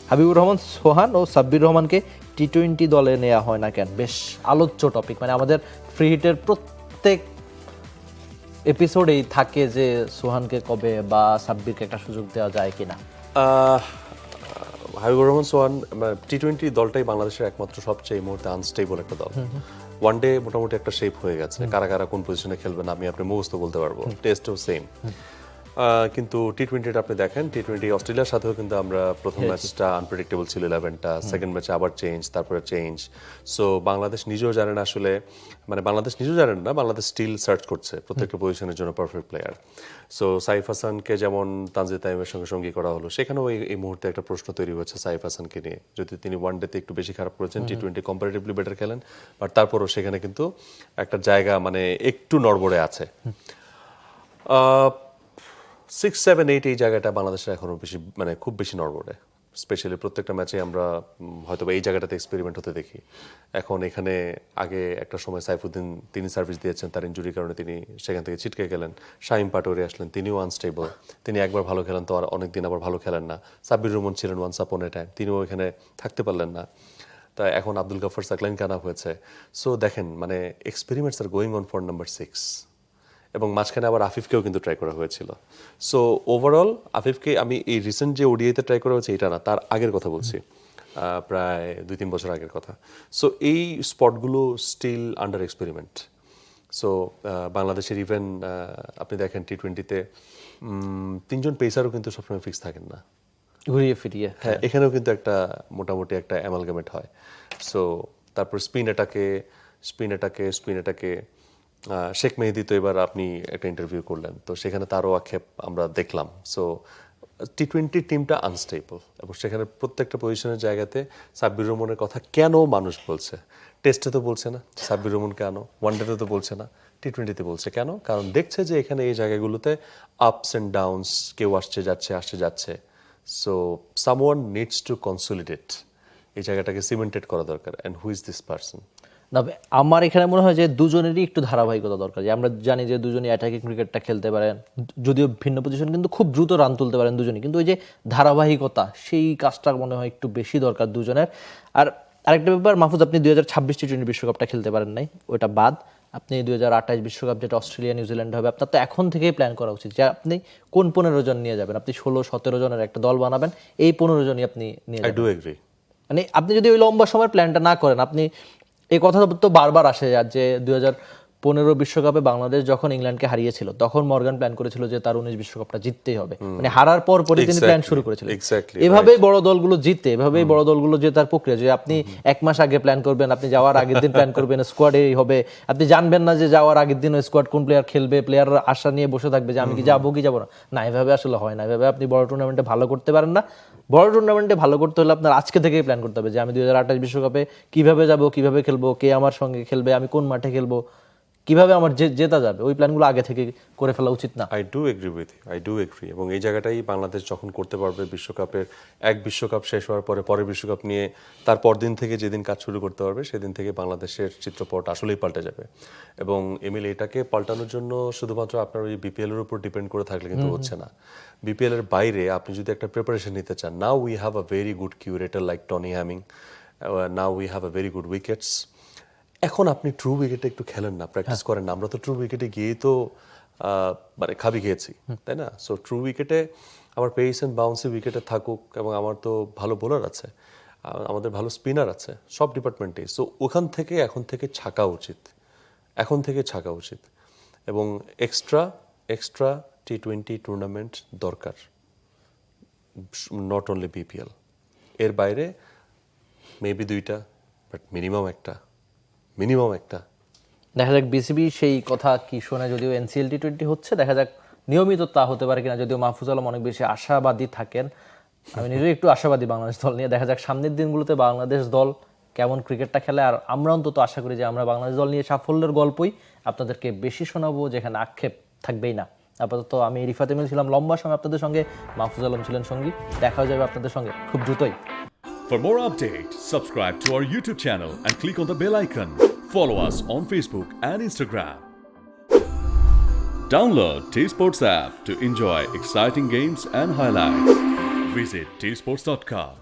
হাবিবুর রহমান সোহান ও সাব্বির রহমানকে টি-20 দলে নেওয়া হয় না কেন? বেশ আলোচ্য টপিক, মানে আমাদের ফ্রি হিটের প্রত্যেক এপিসোডেই থাকে যে সোহানকে কবে বা সাব্বিরকে একটা সুযোগ দেওয়া যায় কিনা। হাবিবুর রহমান সোহান টি-20 দলটাই বাংলাদেশের একমাত্র সবচেয়ে এই মুহূর্তে আনস্টেবল একটা দল। ওয়ান ডে মোটামুটি একটা শেপ হয়ে গেছে, কারা কারা কোন পজিশনে খেলবেন আমি আপনি মুখস্থ বলতে পারবো, টেস্টও সেম। কিন্তু টি-20টা আপনি দেখেন, টি-20 অস্ট্রেলিয়ার সাথেও কিন্তু আমরা প্রথম ম্যাচটা আনপ্রেডিক্টেবল ছিল 11টা, সেকেন্ড ম্যাচে আবার চেঞ্জ, তারপরে চেঞ্জ। সো বাংলাদেশ নিজেও জানেন আসলে, মানে বাংলাদেশ নিজেও জানেন না, বাংলাদেশ স্টিল সার্চ করছে প্রত্যেকটা পজিশনের জন্য পারফেক্ট প্লেয়ার। সো সাইফ হাসানকে যেমন তানজিদ তামিমের সঙ্গে সঙ্গী করা হলো, সেখানেও এই মুহূর্তে একটা প্রশ্ন তৈরি হচ্ছে সাইফ হাসানকে নিয়ে। যদি তিনি ওয়ান ডেতে একটু বেশি খারাপ করেছেন, টি-20 কম্পারেটিভলি বেটার খেলেন, বাট তারপরও সেখানে কিন্তু একটা জায়গা মানে একটু নড়বড়ে আছে। 6, 7, 8 এই জায়গাটা বাংলাদেশের এখনো বেশি, মানে খুব বেশি নড়বড়ে। স্পেশালি প্রত্যেকটা ম্যাচে আমরা হয়তো এই জায়গাটাতে এক্সপেরিমেন্ট হতে দেখি। এখন এখানে আগে একটা সময় সাইফুদ্দিন তিনি সার্ভিস দিয়েছেন, তার ইনজুরির কারণে তিনি সেখান থেকে ছিটকে গেলেন। শাহিম পাটোয়ারি আসলেন, তিনিও আনস্টেবল, তিনি একবার ভালো খেলেন তো আর অনেকদিন আবার ভালো খেলেন না। সাব্বির রহমান ছিলেন ওয়ান্স আপন এ টাইম, তিনিও এখানে থাকতে পারলেন না। তাই এখন আব্দুল গাফফার সাকলাইনকে আনা হয়েছে। সো দেখেন, মানে experiments are going on for number 6, এবং মাঝখানে আবার আফিফকেও কিন্তু ট্রাই করা হয়েছিল। সো ওভারঅল আফিফকে আমি এই রিসেন্ট যে ওডিআইতে ট্রাই করা হয়েছে এটা না, তার আগের কথা বলছি, প্রায় 2-3 বছর আগের কথা। সো এই স্পটগুলো স্টিল আন্ডার এক্সপেরিমেন্ট। সো বাংলাদেশের ইভেন আপনি দেখেন টি-20তে 3জন পেসারও কিন্তু সবসময় ফিক্স থাকেন না, ঘুরিয়ে ফিরিয়ে। হ্যাঁ, এখানেও কিন্তু একটা মোটামুটি একটা অ্যামালগামেট হয়। সো তারপর স্পিন অ্যাটাকে শেখ মেহেদি তো এবার আপনি একটা ইন্টারভিউ করলেন, তো সেখানে তারও আক্ষেপ আমরা দেখলাম। সো টি-20 টিমটা আনস্টেবল, এবং সেখানে প্রত্যেকটা পজিশনের জায়গাতে সাব্বির রহমানের কথা কেন মানুষ বলছে? টেস্টে তো বলছে না সাব্বির রহমান, কেন ওয়ানডেতে তো বলছে না, টি-20তে বলছে কেন? কারণ দেখছে যে এখানে এই জায়গাগুলোতে আপস অ্যান্ড ডাউনস, কেউ আসছে যাচ্ছে। So someone needs to consolidate, এই জায়গাটাকে সিমেন্টেড করা দরকার। And who is this person? তবে আমার এখানে মনে হয় যে দুজনেরই একটু ধারাবাহিকতা দরকার। যে আমরা জানি যে দুজনই অ্যাটাকিং ক্রিকেটটা খেলতে পারেন, যদিও ভিন্ন পজিশন, কিন্তু খুব দ্রুত রান তুলতে পারেন দুজনই, কিন্তু ওই যে ধারাবাহিকতা, সেই কাজটা মনে হয় একটু বেশি দরকার দুজনের। আর আরেকটা ব্যাপার, মাহফুজ, আপনি 2026 টি-20 বিশ্বকাপটা খেলতে পারেন নাই, ওইটা বাদ। আপনি 2028 বিশ্বকাপ, যেটা অস্ট্রেলিয়া নিউজিল্যান্ড হবে, আপনার তো এখন থেকেই প্ল্যান করা উচিত যে আপনি কোন 15 জন নিয়ে যাবেন। আপনি 16-17 জনের একটা দল বানাবেন, এই 15 জনই আপনি নিয়ে আই যাবেন। Do agri. মানে আপনি যদি ওই লম্বা সময়ের প্ল্যানটা না করেন, আপনি এই কথা তো বারবার আসে যে 2015 বিশ্বকাপে বাংলাদেশ যখন ইংল্যান্ডকে হারিয়েছিল, তখন মর্গান প্ল্যান করেছিল যে তার 19 বিশ্বকাপটা জিততেই হবে, মানে হারার পর পরে তিনি প্ল্যান শুরু করেছিলেন। এভাবেই বড় দলগুলো জিতে, এভাবেই বড় দলগুলো জেতার প্রক্রিয়া। যে আপনি এক মাস আগে প্ল্যান করবেন, আপনি যাওয়ার আগের দিন প্ল্যান করবেন, স্কোয়াড এই হবে, আপনি জানবেন না যে যাওয়ার আগের দিন স্কোয়াড কোন প্লেয়ার খেলবে, প্লেয়ার আশা নিয়ে বসে থাকবে যে আমি কি যাবো কি যাবো না, এভাবে আসলে হয় না। এভাবে আপনি বড় টুর্নামেন্টে ভালো করতে পারেন না। বড় টুর্নামেন্টে ভালো করতে হলে আপনার আজকে থেকেই প্ল্যান করতে হবে যে আমি 2028 বিশ্বকাপে কিভাবে যাব, কিভাবে খেলবো, কে আমার সঙ্গে খেলবে, আমি কোন মাঠে খেলবো, কিভাবে আমার জেতা যাবে, ওই প্ল্যানগুলো আগে থেকে করে ফেলা উচিত না? I do agri. এবং এই জায়গাটাই বাংলাদেশ যখন করতে পারবে, বিশ্বকাপের এক বিশ্বকাপ শেষ হওয়ার পরে পরের বিশ্বকাপ নিয়ে তার পরদিন থেকে যেদিন কাজ শুরু করতে পারবে, সেদিন থেকে বাংলাদেশের চিত্রপট আসলেই পাল্টে যাবে। এবং এমিল, এটাকে পাল্টানোর জন্য শুধুমাত্র আপনার ওই বিপিএল এর উপর ডিপেন্ড করে থাকলে কিন্তু হচ্ছে না। বিপিএল এর বাইরে আপনি যদি একটা প্রিপারেশন নিতে চান, now we have a very good curator like Tony Hamming, now we have a very good wickets. এখন আপনি ট্রু উইকেটে একটু খেলেন না, প্র্যাকটিস করেন না। আমরা তো ট্রু উইকেটে গিয়েই তো মানে খাবি খেয়েছি, তাই না? সো ট্রু উইকেটে আমার পেস অ্যান্ড বাউন্সি উইকেটে থাকুক, এবং আমার তো ভালো বোলার আছে, আমাদের ভালো স্পিনার আছে সব ডিপার্টমেন্টেই। সো ওখান থেকে এখন থেকে ছাকা উচিত, এবং এক্সট্রা টি-20 টুর্নামেন্ট দরকার, নট অনলি বিপিএল। এর বাইরে মেবি 2টা, বাট মিনিমাম একটা। দেখা যাক বিসিবি সেই কথা কি শোনে। যদিও এনসিএল টি-20 হচ্ছে, দেখা যাক নিয়মিত তা হতে পারে কিনা। যদিও মাহফুজ আলম অনেক বেশি আশাবাদী থাকেন, আমি নিজেই একটু আশাবাদী বাংলাদেশ দল নিয়ে। দেখা যাক সামনের দিনগুলোতে বাংলাদেশ দল কেমন ক্রিকেটটা খেলে। আর আমরা অন্তত আশা করি যে আমরা বাংলাদেশ দল নিয়ে সাফল্যের গল্পই আপনাদেরকে বেশি শোনাবো, যেখানে আক্ষেপ থাকবেই না। আপাতত আমি রিফাত এমিল ছিলাম লম্বা সময় আপনাদের সঙ্গে, মাহফুজ আলম ছিলেন সঙ্গী। দেখা হয়ে যাবে আপনাদের সঙ্গে খুব দ্রুতই। For more updates, subscribe to our YouTube channel and click on the bell icon. Follow us on Facebook and Instagram. Download T-Sports app to enjoy exciting games and highlights. Visit tsports.com.